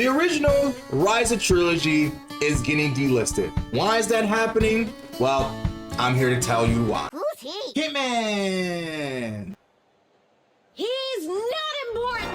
The original Ryza Trilogy is getting delisted. Why is that happening? Well, I'm here to tell you why. Who's he? Kentman! He's not important!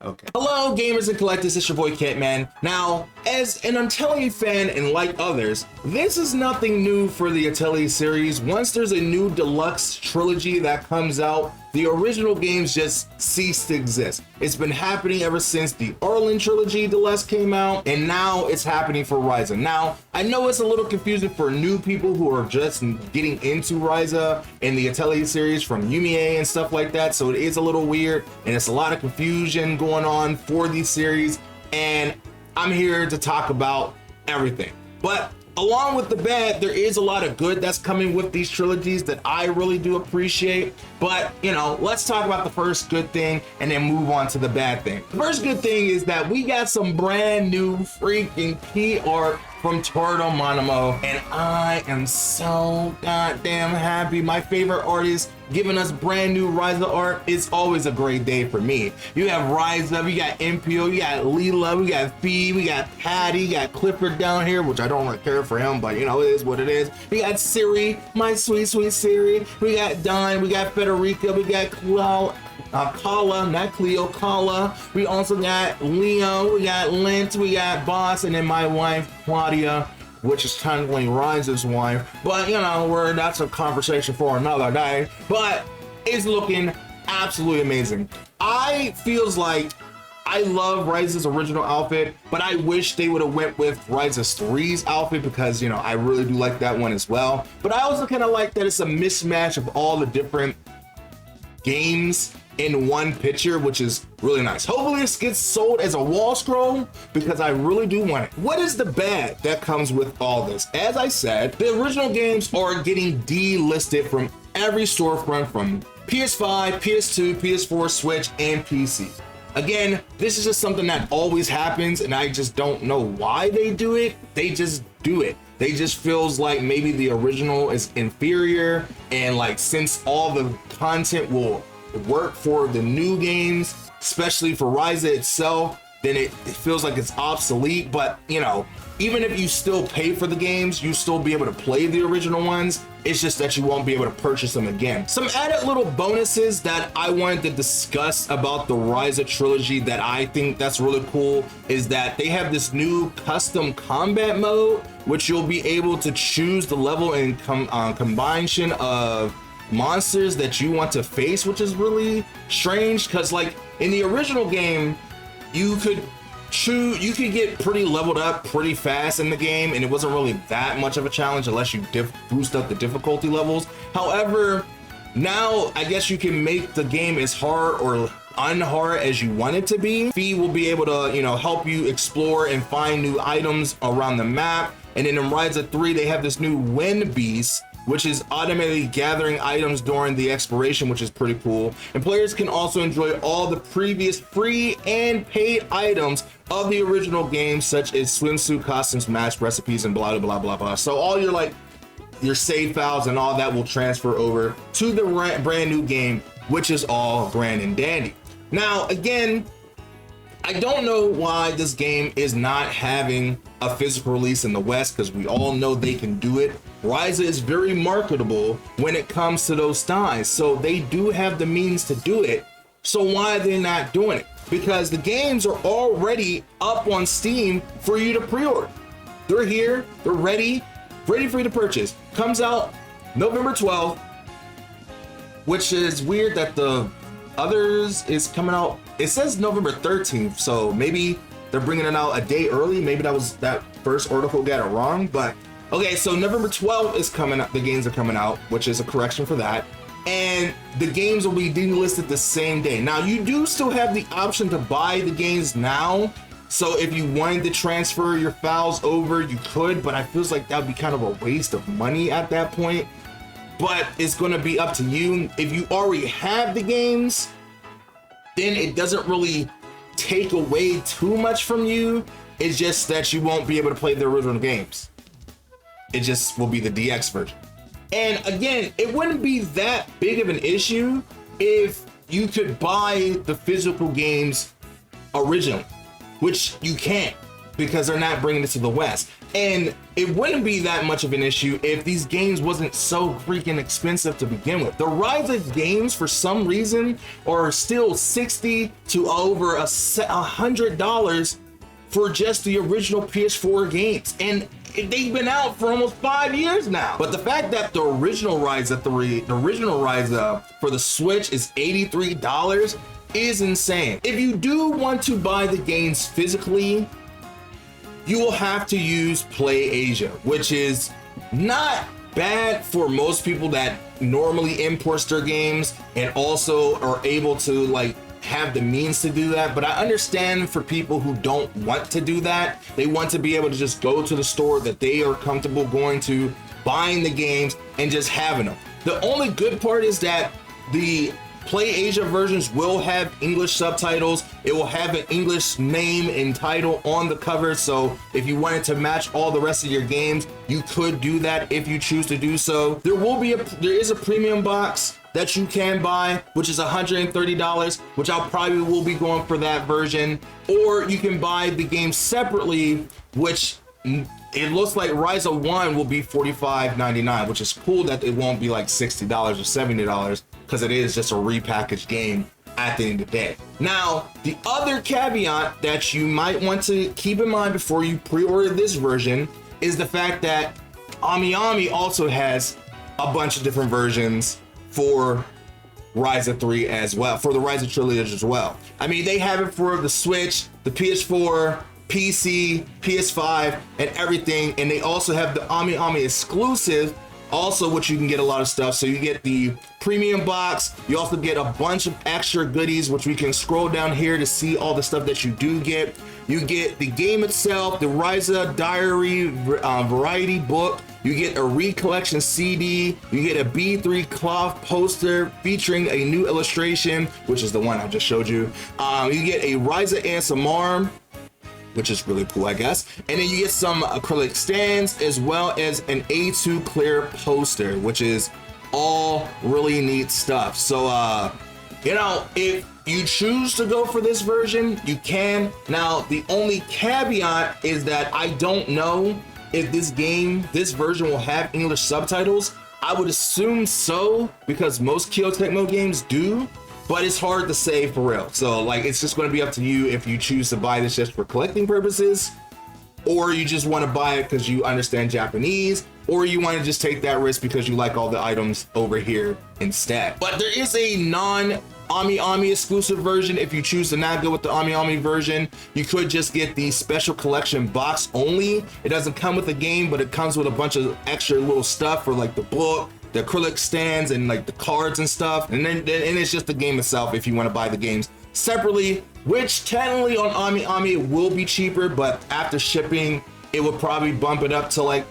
Okay. Hello, gamers and collectors, it's your boy Kentman. Now, as an Atelier fan and like others, this is nothing new for the Atelier series. Once there's a new deluxe trilogy that comes out, the original games just cease to exist. It's been happening ever since the Arlen trilogy Delisted came out, and now it's happening for Ryza. Now, I know it's a little confusing for new people who are just getting into Ryza and the Atelier series from AmiAmi and stuff like that, so it is a little weird, and it's a lot of confusion going on for these series, and I'm here to talk about everything. But along with the bad, there is a lot of good that's coming with these trilogies that I really do appreciate. But, you know, let's talk about the first good thing and then move on to the bad thing. The first good thing is that we got some brand new freaking key art from Turtle Monimo, and I am so goddamn happy. My favorite artist giving us brand new Ryza art is always a great day for me. You have Ryza, we got MPO, you got Leela, we got Fee, we got Patty, we got Clifford down here, which I don't really care for him, but you know, it is what it is. We got Siri, my sweet, sweet Siri. We got Don, we got Federica, we got Kala, not Cleo, Kala. We also got Leo, we got Lint, we got Boss, and then my wife, Claudia, which is technically Ryza's wife. But, you know, that's a conversation for another day. But it's looking absolutely amazing. I feels like I love Ryza's original outfit, but I wish they would have went with Ryza's 3's outfit because, you know, I really do like that one as well. But I also kind of like that it's a mismatch of all the different games in one picture, which is really nice. Hopefully this gets sold as a wall scroll because I really do want it. What is the bad that comes with all this? As I said, the original games are getting delisted from every storefront from PS5, PS2, PS4, Switch, and PC. Again, this is just something that always happens, and I just don't know why they do it. They just do it. They just feels like maybe the original is inferior, and like since all the content will work for the new games, especially for Ryza itself, then it feels like it's obsolete. But you know, even if you still pay for the games, you still be able to play the original ones. It's just that you won't be able to purchase them again. Some added little bonuses that I wanted to discuss about the Ryza trilogy that I think that's really cool is that they have this new custom combat mode, which you'll be able to choose the level and combination of monsters that you want to face, which is really strange because like in the original game you could get pretty leveled up pretty fast in the game, and it wasn't really that much of a challenge unless you boost up the difficulty levels. However, now I guess you can make the game as hard or unhard as you want it to be. Fee will be able to, you know, help you explore and find new items around the map. And then in Ryza 3 they have this new Wind Beast, which is automatically gathering items during the exploration, which is pretty cool. And players can also enjoy all the previous free and paid items of the original game, such as swimsuit costumes, match recipes, and blah, blah, blah, blah. So all your save files and all that will transfer over to the brand new game, which is all grand and dandy. Now, again, I don't know why this game is not having a physical release in the West, because we all know they can do it. Ryza is very marketable when it comes to those styles, so they do have the means to do it. So why are they not doing it? Because the games are already up on Steam for you to pre-order. They're here, they're ready for you to purchase. Comes out November 12th, which is weird that the others is coming out. It says November 13th, so maybe they're bringing it out a day early. Maybe that first article got it wrong, but okay, so November 12th is coming up. The games are coming out, which is a correction for that. And the games will be delisted the same day. Now, you do still have the option to buy the games now. So if you wanted to transfer your files over, you could, but I feel like that would be kind of a waste of money at that point. But it's going to be up to you. If you already have the games, then it doesn't really take away too much from you. It's just that you won't be able to play the original games. It just will be the DX version. And again, it wouldn't be that big of an issue if you could buy the physical games originally. which you can't because they're not bringing it to the West. And it wouldn't be that much of an issue if these games wasn't so freaking expensive to begin with. The Ryza games, for some reason, are still $60 to over $100 for just the original PS4 games. And they've been out for almost 5 years now. But the fact that the original Ryza for the Switch is $83 is insane. If you do want to buy the games physically, you will have to use Play Asia, which is not bad for most people that normally import their games and also are able to like have the means to do that. But I understand for people who don't want to do that, they want to be able to just go to the store that they are comfortable going to, buying the games and just having them. The only good part is that the Play Asia versions will have English subtitles. It will have an English name and title on the cover. So if you wanted to match all the rest of your games, you could do that if you choose to do so. There is a premium box that you can buy, which is $130, which I'll probably will be going for that version. Or you can buy the game separately, which it looks like Ryza 1 will be $45.99, which is cool that it won't be like $60 or $70, because it is just a repackaged game at the end of the day. Now, the other caveat that you might want to keep in mind before you pre-order this version is the fact that AmiAmi also has a bunch of different versions for Ryza 3 as well, for the Ryza Trilogy as well. I mean, they have it for the Switch, the PS4, PC, PS5, and everything. And they also have the AmiAmi exclusive, also, which you can get a lot of stuff. So you get the premium box. You also get a bunch of extra goodies, which we can scroll down here to see all the stuff that you do get. You get the game itself, the Ryza Diary variety book. You get a recollection CD. You get a B3 cloth poster featuring a new illustration, which is the one I just showed you. You get a Ryza ASMR, which is really cool, I guess. And then you get some acrylic stands as well as an A2 clear poster, which is all really neat stuff. So, you know, if you choose to go for this version, you can. Now, the only caveat is that I don't know if this version will have English subtitles. I would assume so, because most Kyo Tecmo games do. But it's hard to say for real. So like, it's just going to be up to you if you choose to buy this just for collecting purposes, or you just want to buy it because you understand Japanese, or you want to just take that risk because you like all the items over here instead. But there is a non-AmiAmi exclusive version. If you choose to not go with the AmiAmi version, you could just get the special collection box only. It doesn't come with the game, but it comes with a bunch of extra little stuff for like the book, the acrylic stands, and like the cards and stuff. And then it's just the game itself if you want to buy the games separately, which technically on AmiAmi it will be cheaper, but after shipping it would probably bump it up to like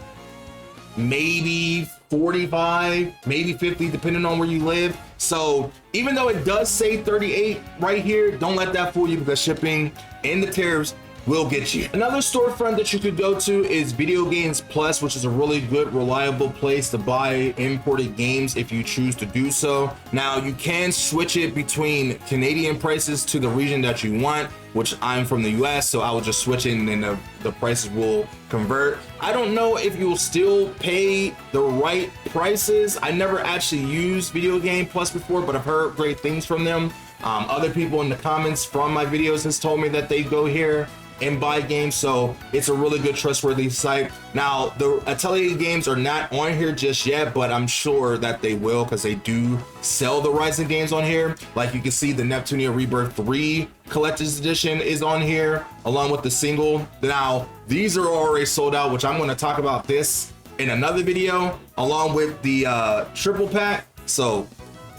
maybe 45, maybe 50, depending on where you live. So even though it does say 38 right here, don't let that fool you, because shipping and the tariffs will get you. Another storefront that you could go to is Video Games Plus, which is a really good, reliable place to buy imported games if you choose to do so. Now, you can switch it between Canadian prices to the region that you want, which I'm from the US, so I will just switch it and then the prices will convert. I don't know if you will still pay the right prices. I never actually used Video Game Plus before, but I've heard great things from them. Other people in the comments from my videos has told me that they go here and buy games, so it's a really good, trustworthy site. Now, the Atelier games are not on here just yet, but I'm sure that they will, because they do sell the Ryza games on here. Like you can see, the Neptunia Rebirth 3 Collector's Edition is on here, along with the single. Now, these are already sold out, which I'm going to talk about this in another video, along with the triple pack, so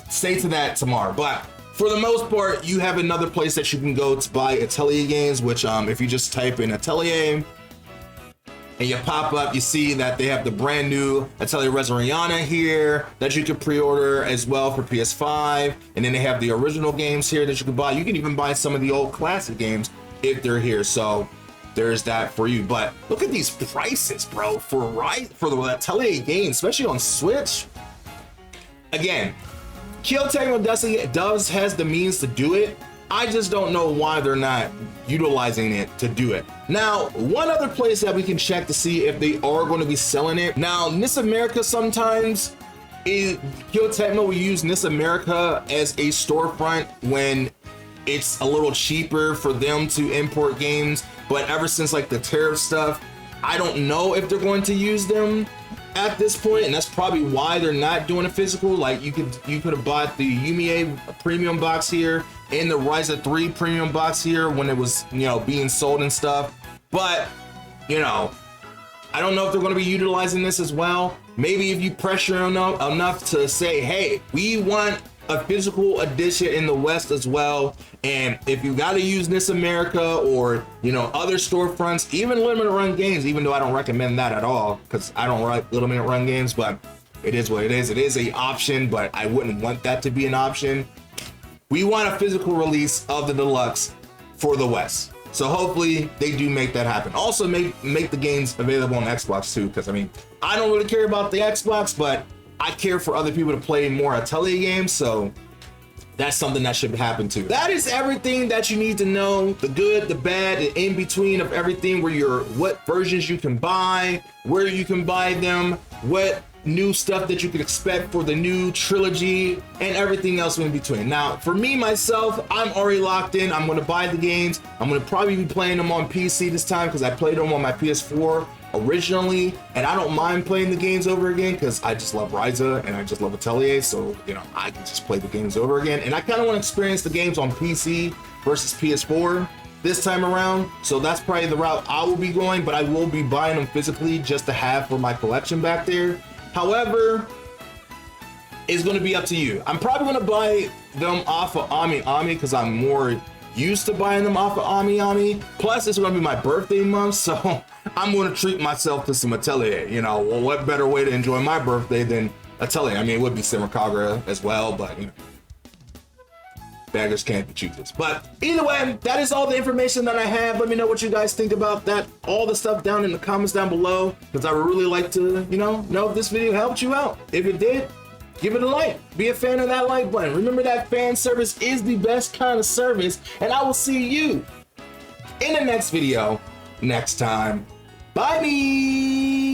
stay to that tomorrow. But for the most part, you have another place that you can go to buy Atelier games, which if you just type in Atelier and you pop up, you see that they have the brand new Atelier Ryza here that you can pre-order as well for PS5. And then they have the original games here that you can buy. You can even buy some of the old classic games if they're here. So there's that for you. But look at these prices, bro, for the Atelier games, especially on Switch. Again, Kyo Tecmo has the means to do it, I just don't know why they're not utilizing it to do it. Now, one other place that we can check to see if they are going to be selling it. Now, NIS America sometimes, Tecmo will use NIS America as a storefront when it's a little cheaper for them to import games. But ever since like the tariff stuff, I don't know if they're going to use them at this point, and that's probably why they're not doing a physical. Like you could have bought the AmiAmi premium box here and the Ryza 3 premium box here when it was, you know, being sold and stuff. But, you know, I don't know if they're going to be utilizing this as well. Maybe if you pressure enough to say, hey, we want a physical edition in the West as well. And if you got to use NIS America or, you know, other storefronts, even limited run games, even though I don't recommend that at all because I don't like limited run games, but it is what it is. It is an option, but I wouldn't want that to be an option. We want a physical release of the deluxe for the West. So hopefully they do make that happen. Also make the games available on Xbox too, because I mean, I don't really care about the Xbox, but I care for other people to play more Atelier games, so that's something that should happen too. That is everything that you need to know, the good, the bad, the in between of everything, what versions you can buy, where you can buy them, what new stuff that you can expect for the new trilogy, and everything else in between. Now, for me, myself, I'm already locked in. I'm gonna buy the games. I'm gonna probably be playing them on PC this time because I played them on my PS4 originally, and I don't mind playing the games over again because I just love Ryza and I just love Atelier, so you know, I can just play the games over again. And I kind of want to experience the games on PC versus PS4 this time around, so that's probably the route I will be going, but I will be buying them physically just to have for my collection back there. However, it's going to be up to you. I'm probably going to buy them off of AmiAmi because I'm more used to buying them off of AmiAmi. Plus, it's going to be my birthday month, so I'm going to treat myself to some Atelier. You know, well, what better way to enjoy my birthday than Atelier? I mean, it would be Simmerkagra as well, but you know, beggars can't be choosers. But either way, that is all the information that I have. Let me know what you guys think about that, all the stuff down in the comments down below, because I would really like to, you know if this video helped you out. If it did, give it a like. Be a fan of that like button. Remember that fan service is the best kind of service, and I will see you in the next video next time. Bye.